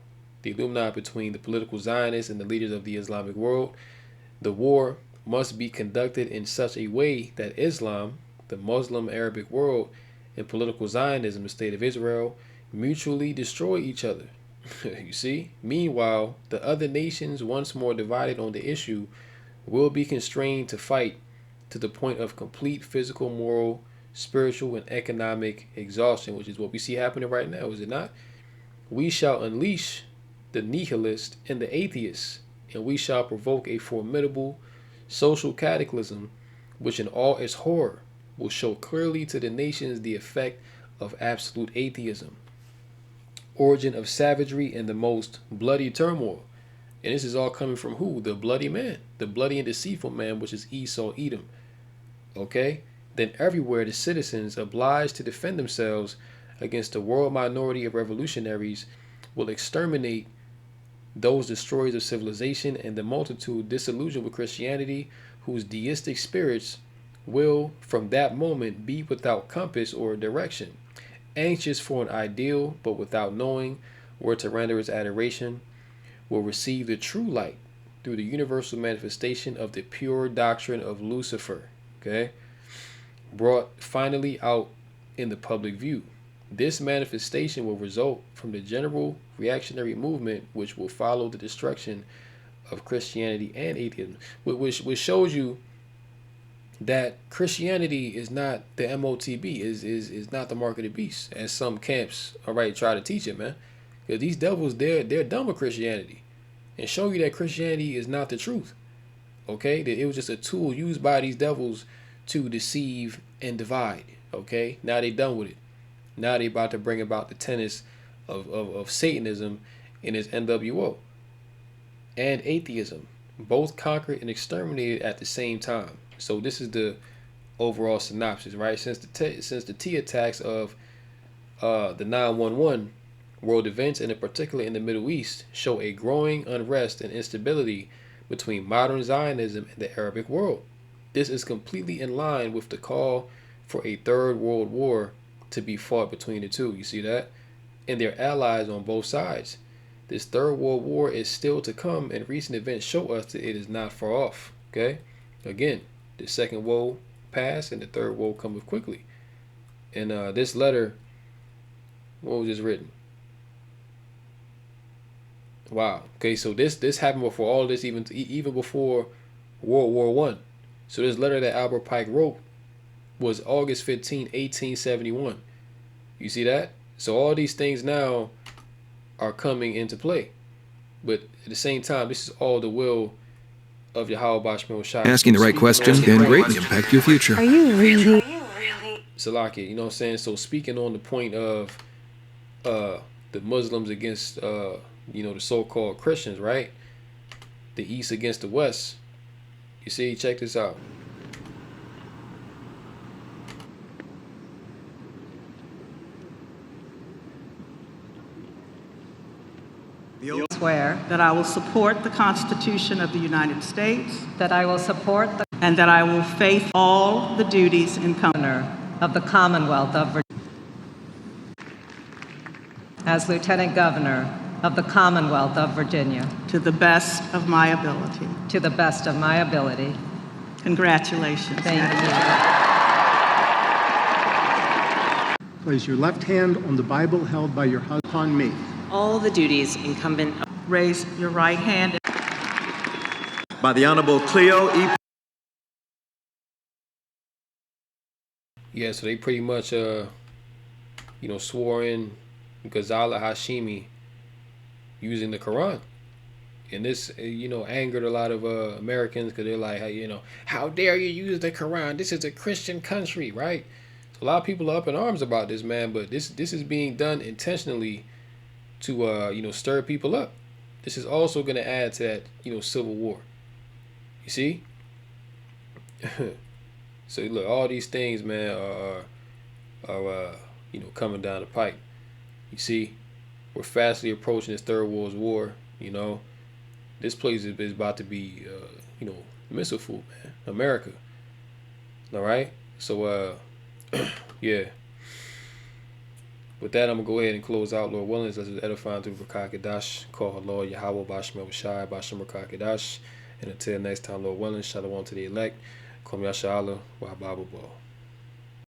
Illuminati between the political Zionists and the leaders of the Islamic world. The war must be conducted in such a way that Islam, the Muslim Arabic world, and political Zionism, the state of Israel, mutually destroy each other. You see? Meanwhile, the other nations, once more divided on the issue, will be constrained to fight to the point of complete physical, moral, spiritual, and economic exhaustion, which is what we see happening right now, is it not? We shall unleash the nihilist and the atheists, and we shall provoke a formidable social cataclysm, which in all its horror will show clearly to the nations the effect of absolute atheism, origin of savagery, and the most bloody turmoil. And this is all coming from who? The bloody man, the bloody and deceitful man, which is Esau, Edom. Okay? Then everywhere the citizens obliged to defend themselves against the world minority of revolutionaries will exterminate those destroyers of civilization, and the multitude disillusioned with Christianity, whose deistic spirits will from that moment be without compass or direction, anxious for an ideal but without knowing where to render its adoration, will receive the true light through the universal manifestation of the pure doctrine of Lucifer, okay, brought finally out in the public view. This manifestation will result from the general reactionary movement which will follow the destruction of Christianity and atheism, which shows you that Christianity is not the MOTB, is not the mark of the beast, as some camps try to teach it, man. Because these devils, they're dumb with Christianity, and show you that Christianity is not the truth. Okay, that it was just a tool used by these devils to deceive and divide. Okay, now they done with it. Now they about to bring about the tenets of Satanism in his NWO, and atheism, both conquered and exterminated at the same time. So this is the overall synopsis, right? Since the T attacks of the 9/11, world events, and in particular in the Middle East, show a growing unrest and instability between modern Zionism and the Arabic world. This is completely in line with the call for a third world war to be fought between the two. You see that? And their allies on both sides. This third world war is still to come, and recent events show us that it is not far off. Okay? Again, the second woe passed and the third woe cometh quickly. And this letter, what was this written? Wow. Okay, so this happened before all this, even before World War One. So this letter that Albert Pike wrote was August 15, 1871. You see that? So all these things now are coming into play. But at the same time, this is all the will of Yahweh Bashmel Shai. Asking the right question can greatly impact your future. Are you really? Salaki, you know what I'm saying? So speaking on the point of the Muslims against the so-called Christians, right? The East against the West. You see, check this out. I swear that I will support the Constitution of the United States, that I will support the and that I will faithfully all the duties incumbent of the Commonwealth of Virginia as Lieutenant Governor of the Commonwealth of Virginia to the best of my ability. To the best of my ability. Congratulations. Thank you. Place your left hand on the Bible held by your husband upon me. All the duties incumbent. Raise your right hand. By the Honorable Cleo E. Yeah, so they pretty much, swore in Ghazala Hashimi using the Quran. And this, angered a lot of Americans because they're like, hey, how dare you use the Quran? This is a Christian country, right? So a lot of people are up in arms about this, man, but this is being done intentionally to, stir people up. This is also going to add to that, civil war. You see? So look, all these things, man, are coming down the pipe. You see, we're fastly approaching this third world war. This place is about to be, missile food, man. America. All right. So, yeah. With that, I'm gonna go ahead and close out. Lord willing, let's edify through Rakah Kadash. Call her Lord Yahweh Bashmel Shai Basham Rakah Kadash. And until next time, Lord willing, shalom to the elect. Kom Yasha Allah, wa Baba Ball.